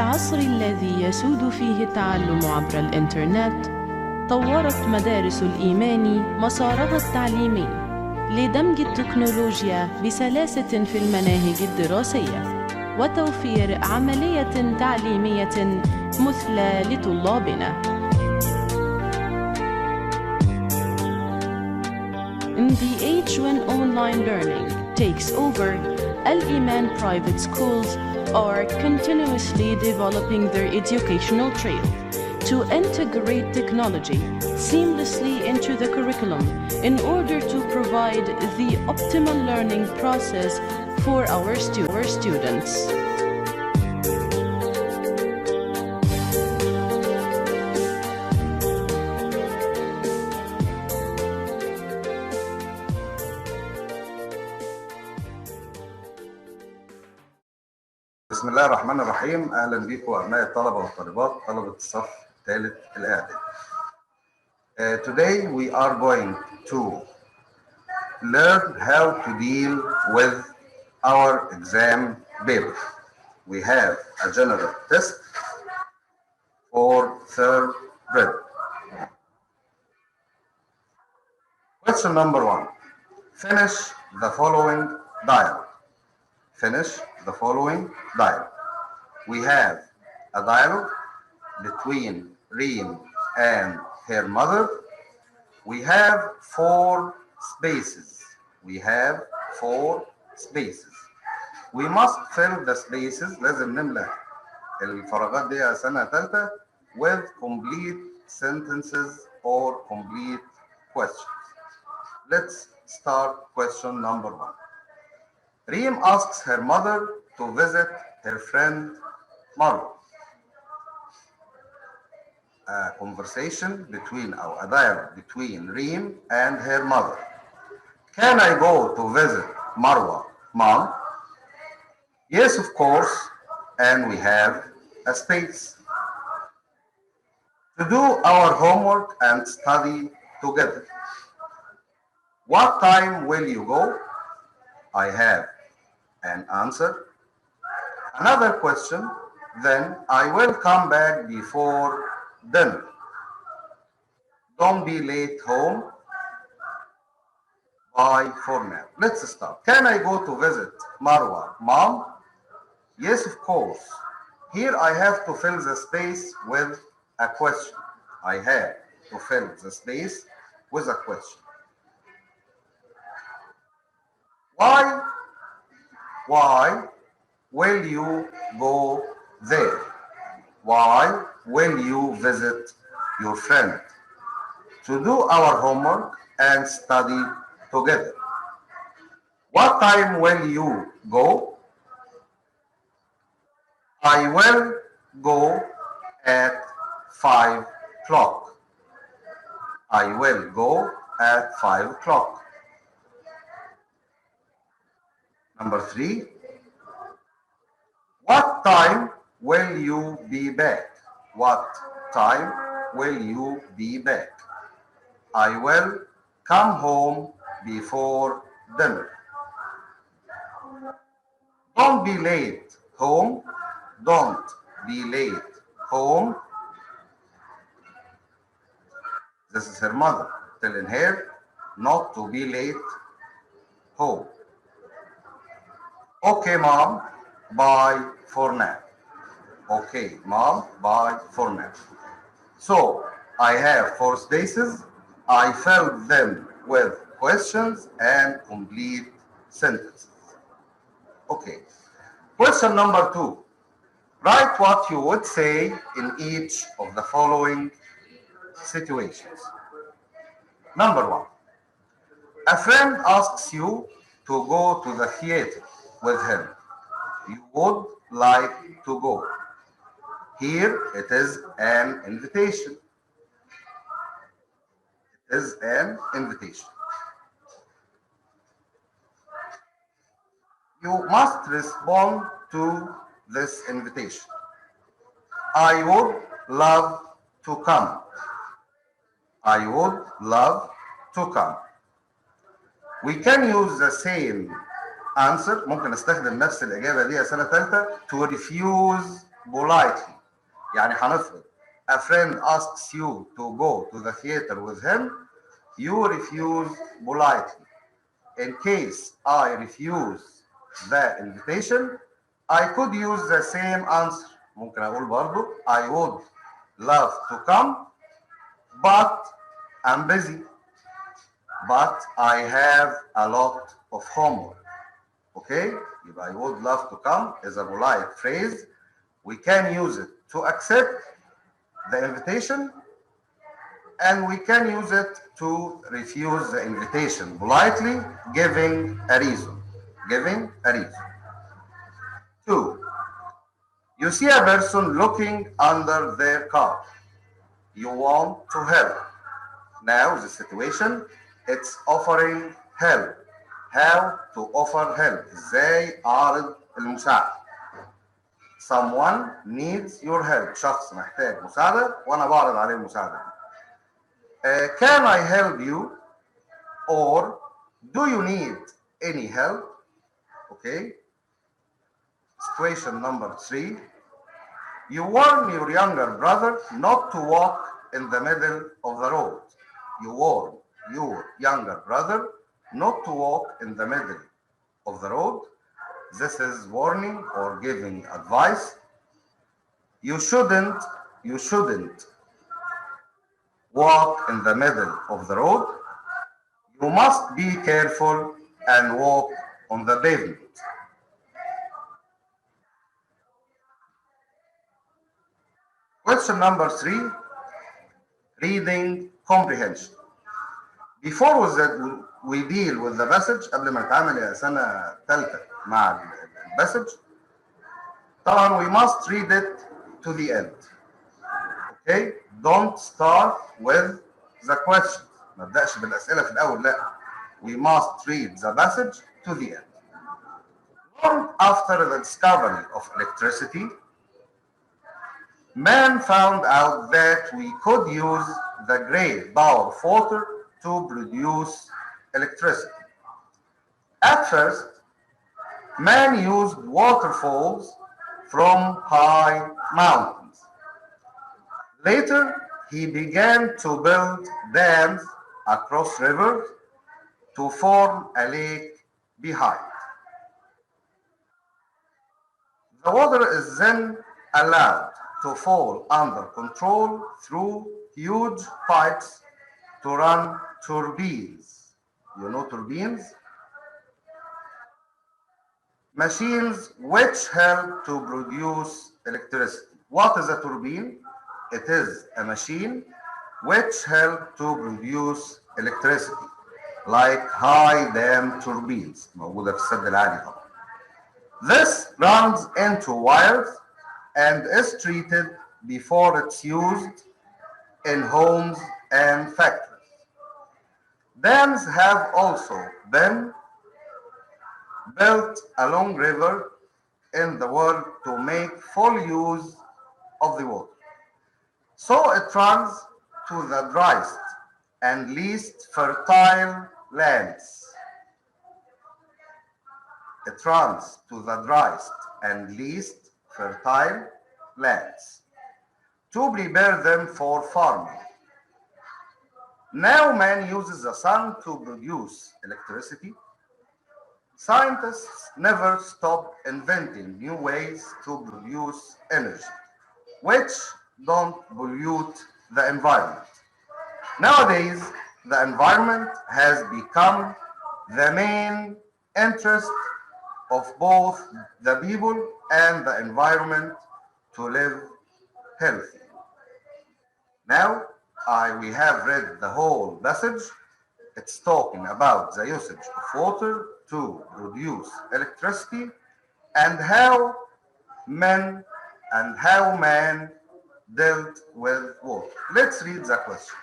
العصر الذي يسود فيه التعلم عبر الإنترنت، طورت مدارس الإيمان مسارها التعليمي لدمج التكنولوجيا بسلاسة في المناهج الدراسية وتوفير عملية تعليمية مثلى لطلابنا. In the age when online learning takes over, Al-Iman private schools are continuously developing their educational trail to integrate technology seamlessly into the curriculum in order to provide the optimal learning process for our students. بسم الله الرحمن الرحيم. اهلا بكم ابناء الطلبه والطالبات طلبه الصف الثالث الاعدادي. Today we are going to learn how to deal with our exam paper. We have a general test for third grade. Question number 1. Finish the following dialogue. Finish the following dialogue. We have a dialogue between Reem and her mother. We have 4 spaces. We have 4 spaces. We must fill the spaces. لازم نملى الفراغات دي يا سنة ثالثة with complete sentences or complete questions. Let's start question number 1. Reem asks her mother to visit her friend Marwa. A conversation between a dialogue between Reem and her mother. Can I go to visit Marwa, Mom? Yes, of course. And we have a space. To do our homework and study together. What time will you go? I have an answer. Another question, then I will come back before dinner. Don't be late home. Bye for now. Let's start. Can I go to visit Marwa, Mom? Yes, of course. Here I have to fill the space with a question. I have to fill the space with a question. Why will you go there? Why will you visit your friend? To do our homework and study together. What time will you go? I will go at 5 o'clock. I will go at 5 o'clock. Number 3, what time will you be back? What time will you be back? I will come home before dinner. Don't be late home. Don't be late home. This is her mother telling her not to be late home. Okay, Mom, bye for now. Okay, Mom, bye for now. So, I have 4 spaces. I filled them with questions and complete sentences. Okay. Question number 2. Write what you would say in each of the following situations. Number 1. A friend asks you to go to the theater with him. You would like to go. Here it is an invitation. It is an invitation. You must respond to this invitation. I would love to come. I would love to come. We can use the same answer. ممكن استخدم نفس الإجابة دي يا سنة ثالثة to refuse politely. يعني هنفرض a friend asks you to go to the theater with him, you refuse politely. In case I refuse the invitation, I could use the same answer. ممكن أقول برضو I would love to come, but I'm busy. But I have a lot of homework. Okay? If I would love to come is a polite phrase. We can use it to accept the invitation, and we can use it to refuse the invitation politely, giving a reason. Giving a reason. 2. You see a person looking under their car. You want to help. Now the situation, it's offering help. How to offer help. ازاي اعرض المساعدة. Someone needs your help. شخص محتاج مساعدة وانا بعرض عليه المساعدة. Can I help you? Or do you need any help? Okay. Situation number 3. You warn your younger brother not to walk in the middle of the road. You warn your younger brother not to walk in the middle of the road. This is warning or giving advice. You shouldn't walk in the middle of the road. You must be careful and walk on the pavement. Question number 3, reading comprehension. Before we deal with the passage, قبل ما نتعامل يا سنة ثالثة مع الباسج، طبعا we must read it to the end. Okay? Don't start with the questions. ما نبدأش بالأسئلة في الأول، لا. We must read the passage to the end. Long after the discovery of electricity, man found out that we could use the great power of water to produce electricity. At first, man used waterfalls from high mountains. Later, he began to build dams across rivers to form a lake behind. The water is then allowed to fall under control through huge pipes to run turbines. You know turbines? Machines which help to produce electricity. What is a turbine? It is a machine which help to produce electricity, like high dam turbines. موجودة في السد العالي طبعا. This runs into wires and is treated before it's used in homes and factories. Dams have also been built along rivers in the world to make full use of the water. So it runs to the driest and least fertile lands. It runs to the driest and least fertile lands to prepare them for farming. Now man uses the sun to produce electricity. Scientists never stop inventing new ways to produce energy, which don't pollute the environment. Nowadays, the environment has become the main interest of both the people and the environment to live healthy. Now, we have read the whole passage. It's talking about the usage of water to produce electricity and how man dealt with water. Let's read the questions.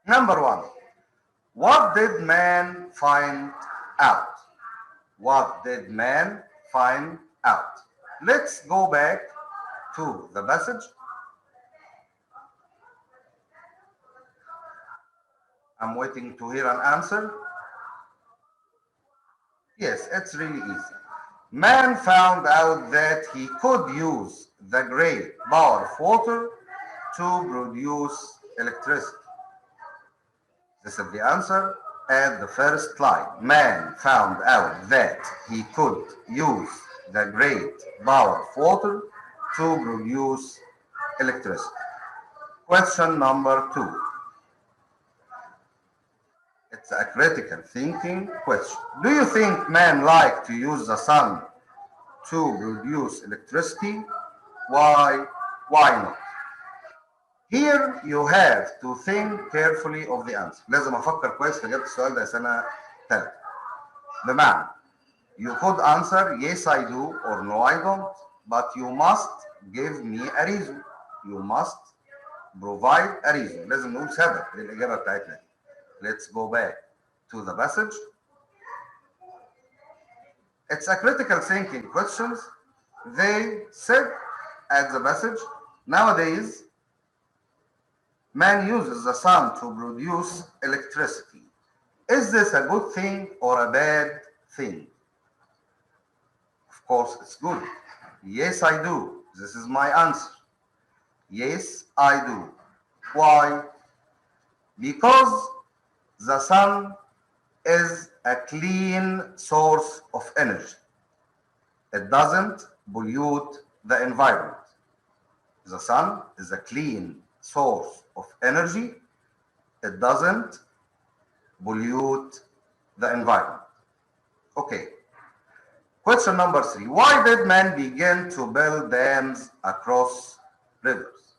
Number 1. What did man find out? What did man find out? Let's go back to the passage. I'm waiting to hear an answer. Yes, it's really easy. Man found out that he could use the great power of water to produce electricity. This is the answer at the first line. Man found out that he could use the great power of water to produce electricity. Question number 2. It's a critical thinking question. Do you think man like to use the sun to produce electricity? Why? Why not? Here you have to think carefully of the answer. لازم افكر كويس في اجابه السؤال ده سنه ثالثه. بمعنى you could answer yes I do or no I don't, but you must give me a reason. You must provide a reason. لازم نقول سبب للاجابه بتاعتنا دي. Let's go back to the passage. It's a critical thinking questions. They said at the passage, nowadays man uses the sun to produce electricity. Is this a good thing or a bad thing? Of course, it's good. Yes, I do. This is my answer. Yes, I do. Why? Because the sun is a clean source of energy. It doesn't pollute the environment. The sun is a clean source of energy. It doesn't pollute the environment. Okay. Question number 3. Why did man begin to build dams across rivers?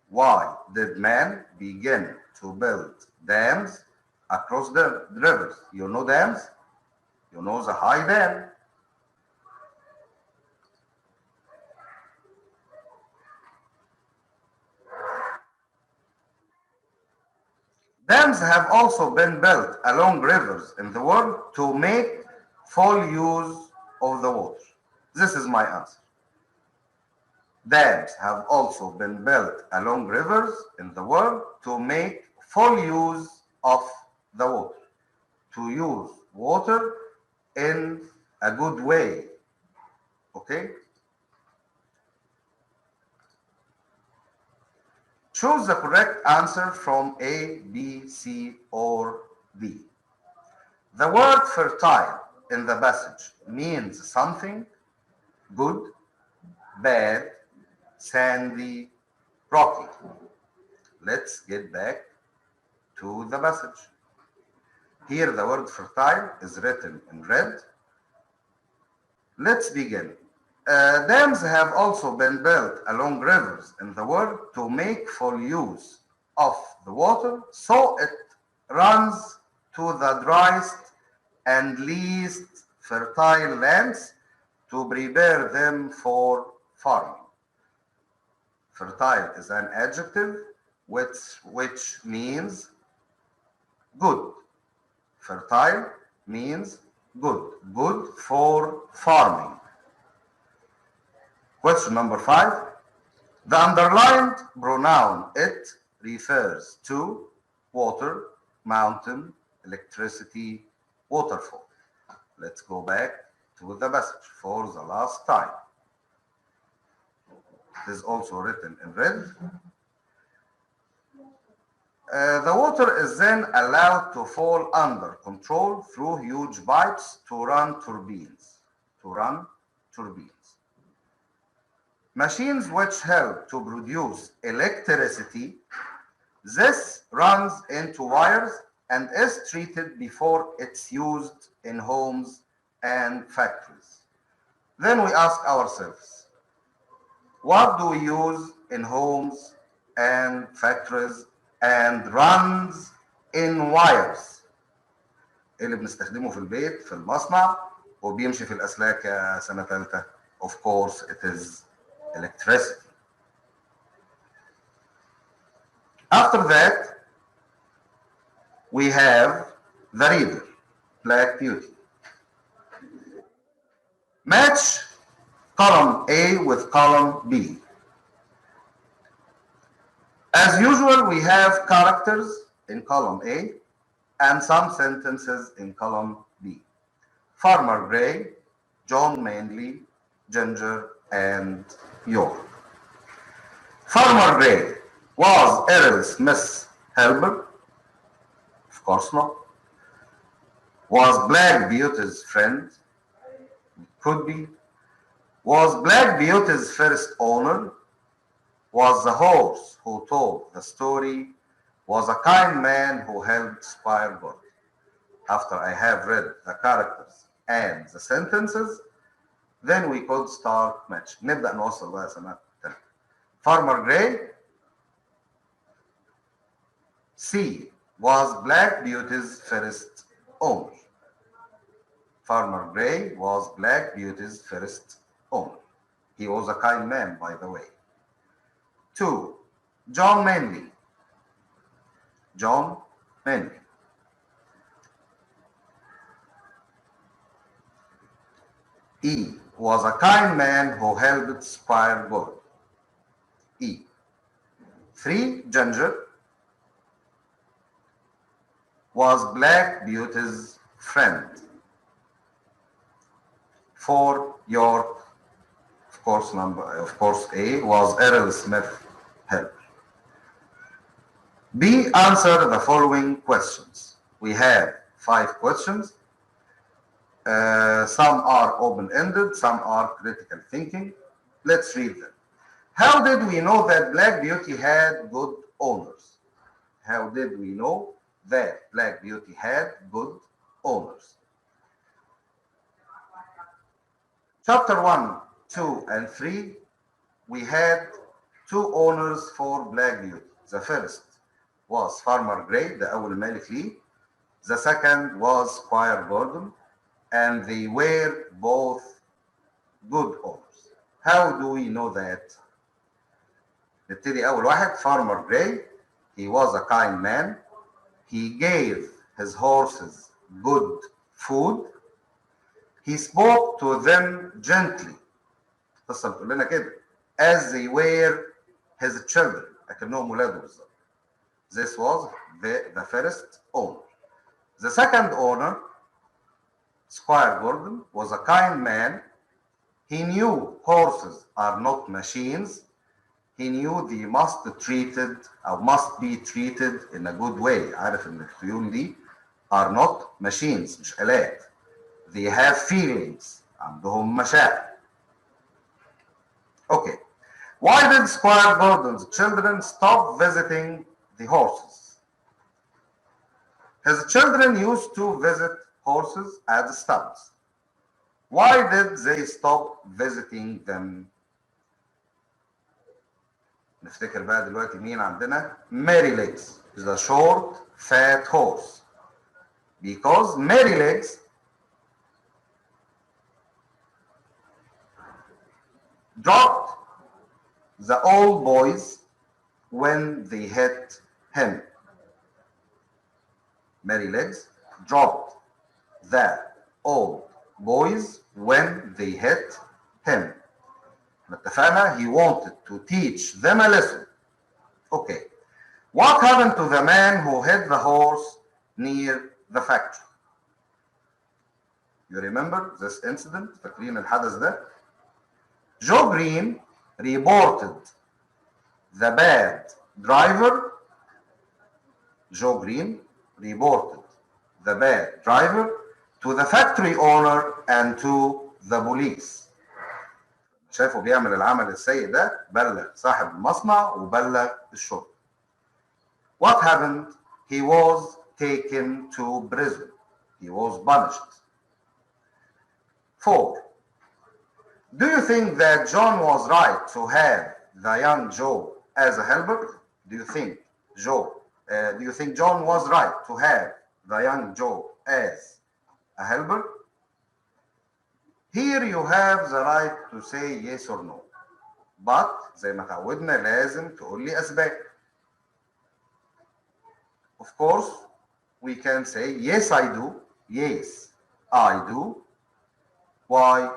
Why did man begin to build dams across the rivers? You know dams? You know the high dam. Dams have also been built along rivers in the world to make full use of the water. This is my answer. Dams have also been built along rivers in the world to make full use of the water. To use water in a good way. Okay? Choose the correct answer from A, B, C, or D. The word fertile in the passage means something good, bad, sandy, rocky. Let's get back to the passage. Here the word fertile is written in red. Let's begin. Dams have also been built along rivers in the world to make full use of the water, so it runs to the driest and least fertile lands to prepare them for farming. Fertile is an adjective which means good. Fertile means good. Good for farming. Question number 5. The underlined pronoun it refers to water, mountain, electricity, waterfall. Let's go back to the passage for the last time. It is also written in red. The water is then allowed to fall under control through huge pipes to run turbines. Machines which help to produce electricity. This runs into wires and is treated before it's used in homes and factories. Then we ask ourselves, what do we use in homes and factories and runs in wires? ايه اللي بنستخدمه في البيت في المصنع وبيمشي في الأسلاك يا سنة ثالثة؟ Of course it is electricity. After that, we have the reader, Black Beauty. Match column A with column B. As usual, we have characters in column A and some sentences in column B. Farmer Gray John Manley, Ginger, and York. Farmer Gray, was Errol Smith's helper? Of course not. Was Black Beauty's friend? Could be. Was Black Beauty's first owner? Was the horse who told the story? Was a kind man who helped spire God? After I have read the characters and the sentences, then we could start matching. نبدأ نوصل بقى يا سماعة. Farmer Gray. C. Was Black Beauty's first owner. Farmer Gray was Black Beauty's first owner. He was a kind man, by the way. 2. John Manley. John Manley. E. Was a kind man who helped spire good. E. 3. Ginger. Was Black Beauty's friend. 4. York. Of course, A. Was Errol Smith's helper. B. Answer the following questions. We have 5 questions. Some are open-ended, some are critical thinking. Let's read them. How did we know that Black Beauty had good owners? How did we know that Black Beauty had good owners? Chapter 1, 2, and 3, we had 2 owners for Black Beauty. The first was Farmer Gray, the أول مالك ليه. The second was Squire Gordon, and they were both good owners. How do we know that? نبتدي أول واحد. Farmer Gray, he was a kind man. He gave his horses good food. He spoke to them gently. القصة بتقول لنا كده. As they were his children. لكنهم ولاده بالظبط. This was the first owner. The second owner, Squire Gordon, was a kind man. He knew horses are not machines. He knew they must be treated in a good way. عارف ان الخيول دي are not machines, مش آلات. They have feelings. عندهم مشاعر. Okay. Why did Squire Gordon's children stop visiting the horses? His children used to visit horses at the stabs. Why did they stop visiting them? نفتكر بقى دلوقتي مين عندنا؟ Mary Legs is a short, fat horse. Because Mary Legs dropped the old boys when they hit him. Mary Legs dropped the old boys when they hit him. اتفقنا he wanted to teach them a lesson. Okay. What happened to the man who hit the horse near the factory? You remember this incident? فاكرين الحدث ده؟ Joe Green reported the bad driver. Joe Green reported the bad driver to the factory owner and to the police. شافه بيعمل العمل السيء ده، بلغ صاحب المصنع وبلغ الشرطة. What happened? He was taken to prison. He was punished. 4. Do you think that John was right to have the young Joe as a helper? Do you think John was right to have the young Joe as a helper? Here you have the right to say yes or no. But زي ما تعودنا لازم تقول لي أسباب. Of course, we can say yes I do. Yes, I do. Why?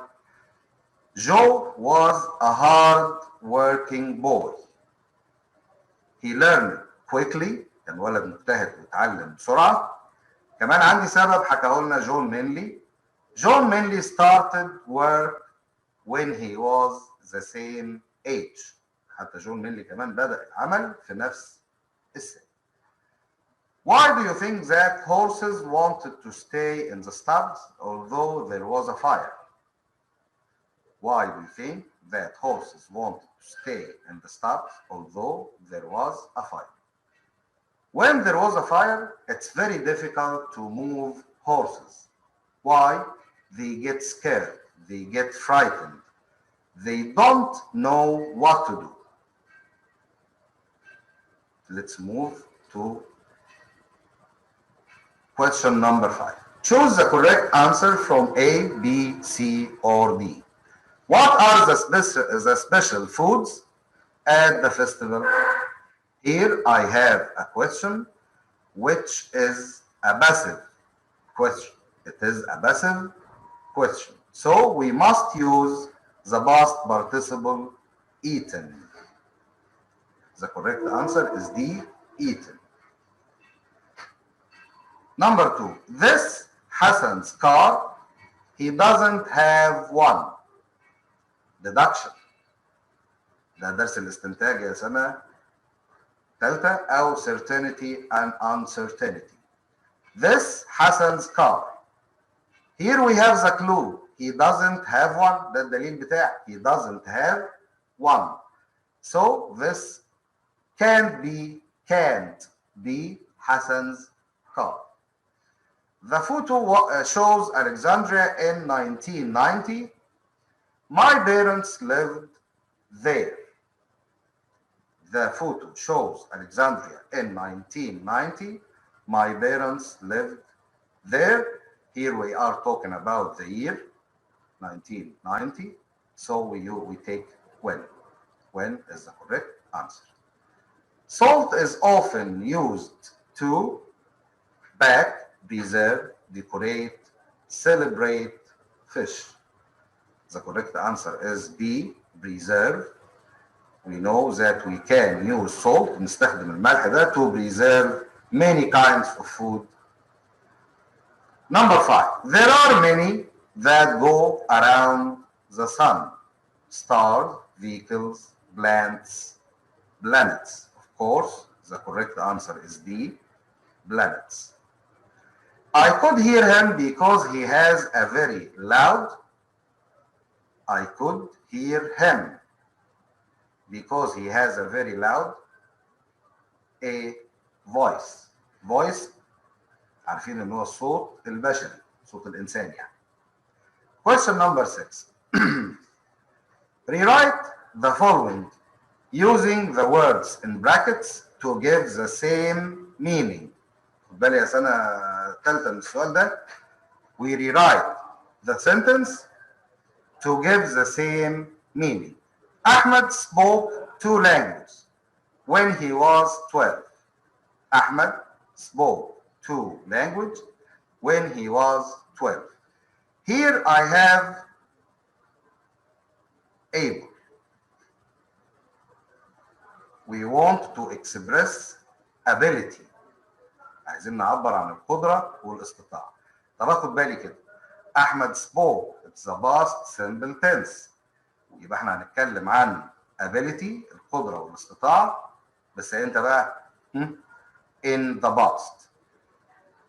Joe was a hard-working boy. He learned quickly. كان ولد مجتهد وتعلم بسرعة. كمان عندي سبب حكاه لنا جون مينلي. John mainly started work when he was the same age. حتى جون مينلي كمان بدأ العمل في نفس السن. Why do you think that horses wanted to stay in the stabs although there was a fire? Why do you think that horses wanted to stay in the stabs although there was a fire? When there was a fire, it's very difficult to move horses. Why? They get scared, they get frightened, they don't know what to do. Let's move to question number 5. Choose the correct answer from A, B, C, or D. What are the special foods at the festival? Here I have a question which is a passive question. It is a passive question. So we must use the past participle eaten. The correct answer is D, eaten. Number 2. This Hassan's car, he doesn't have one. Deduction. ده درس الاستنتاج يا سنة ثالثة أو certainty and uncertainty. This Hassan's car. Here we have the clue. He doesn't have one. ده الدليل بتاعي. He doesn't have one. So this can't be Hassan's car. The photo shows Alexandria in 1990. My parents lived there. The photo shows Alexandria in 1990. My parents lived there. Here we are talking about the year 1990. So we take when. When is the correct answer. Salt is often used to bake, preserve, decorate, celebrate fish. The correct answer is B, preserve. We know that we can use salt, نستخدم الملح ده to preserve many kinds of food. Number 5. There are many that go around the sun. Stars, vehicles, planets. Of course, the correct answer is D, planets. I could hear him because he has a very loud. I could hear him because he has a very loud a voice. Voice عارفين ان هو الصوت البشري، صوت الانسان يعني. Question number 6. Rewrite the following using the words in brackets to give the same meaning. خد بالي يا سنة ثالثة من السؤال ده. We rewrite the sentence to give the same meaning. Ahmed spoke 2 languages when he was 12. Ahmed spoke 2 languages when he was 12. Here I have able. We want to express ability. عايزين نعبر عن القدرة والاستطاعة. طب اخد بالي كده. أحمد spoke. It's the past simple tense. يبقى احنا هنتكلم عن ability القدرة والاستطاعة بس انت بقى in the past.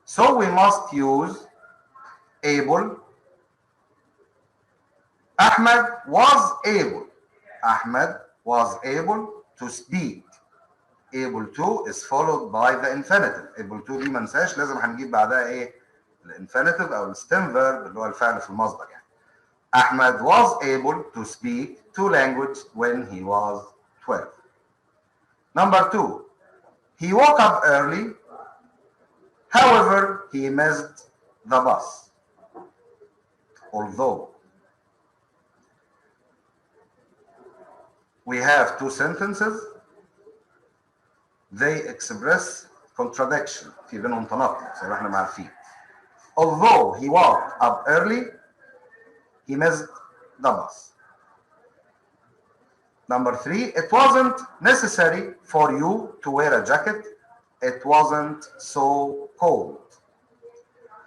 So we must use able. Ahmed was able. Ahmed was able to speak. Able to is followed by the infinitive. Able to دي ما ننساش لازم هنجيب بعدها ايه؟ الانفينيتيف او الستيم فيرب اللي هو الفعل في المصدر يعني. Ahmed was able to speak 2 languages when he was 12. Number 2. He woke up early. However, he missed the bus. Although we have 2 sentences, they express contradiction. في بينهم تناقض زي ما احنا عارفين. Although he woke up early, he missed the bus. Number 3, it wasn't necessary for you to wear a jacket. It wasn't so cold.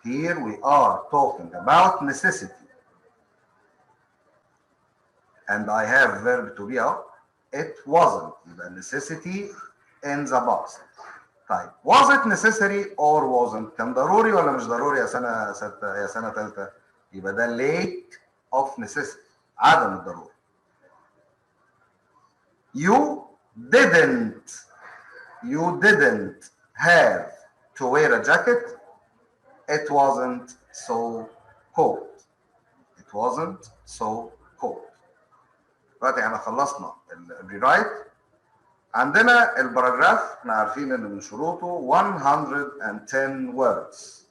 Here we are talking about necessity. And I have verb to be up. It wasn't. The necessity in the past. طيب was it necessary or wasn't؟ كان ضروري ولا مش ضروري يا سنة ستة يا سنة ثالثة؟ يبقى ده lack of necessity. عدم الضرورة. You didn't have to wear a jacket. It wasn't so cold. It wasn't so cold. دلوقتي احنا خلصنا الريرايت. عندنا الباراجراف احنا عارفين ان من شروطه 110 words.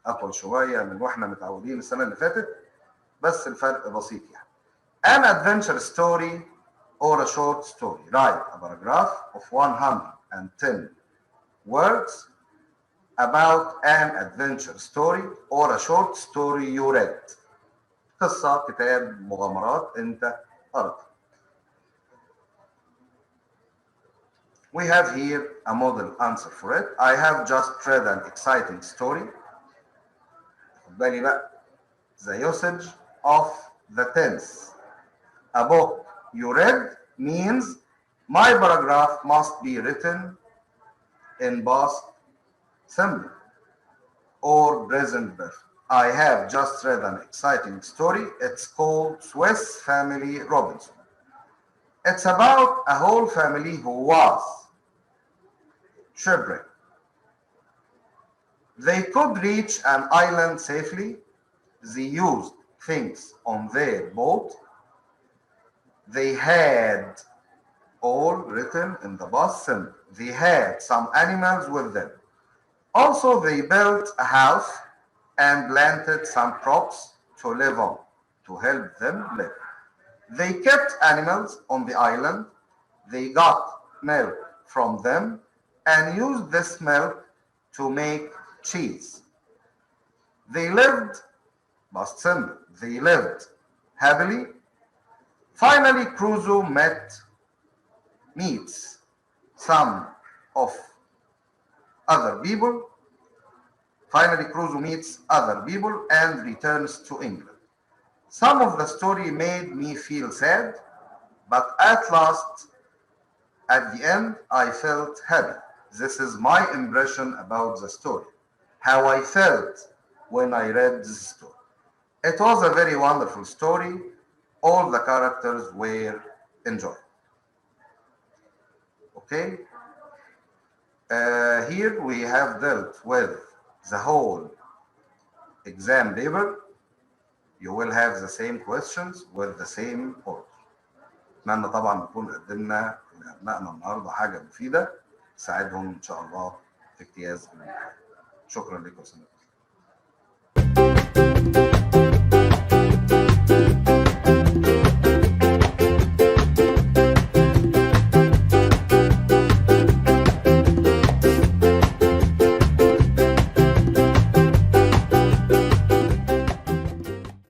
اطول شويه من واحنا متعودين السنه اللي فاتت بس الفرق بسيط يعني. An adventure story or a short story. Write a paragraph of 110 words about an adventure story or a short story you read. قصة كتاب مغامرات انت قرأتها. We have here a model answer for it. I have just read an exciting story. خد بالي بقى. The usage of the tense. A book you read means my paragraph must be written in past simple or present perfect. I have just read an exciting story. It's called Swiss Family Robinson. It's about a whole family who was shipwrecked. They could reach an island safely. They used things on their boat. They had all written in the past simple. They had some animals with them. Also, they built a house and planted some crops to live on, to help them live. They kept animals on the island. They got milk from them and used this milk to make cheese. They lived, past simple, they lived happily. Finally, Crusoe meets some of other people. Finally, Crusoe meets other people and returns to England. Some of the story made me feel sad, but at last, at the end, I felt happy. This is my impression about the story, how I felt when I read this story. It was a very wonderful story. All the characters were enjoyed. Okay. Here we have dealt with the whole exam paper. You will have the same questions with the same order. أتمنى طبعا نكون قدمنا لأبنائنا النهارده حاجة مفيدة تساعدهم إن شاء الله في اجتياز الامتحان. شكرا لكم.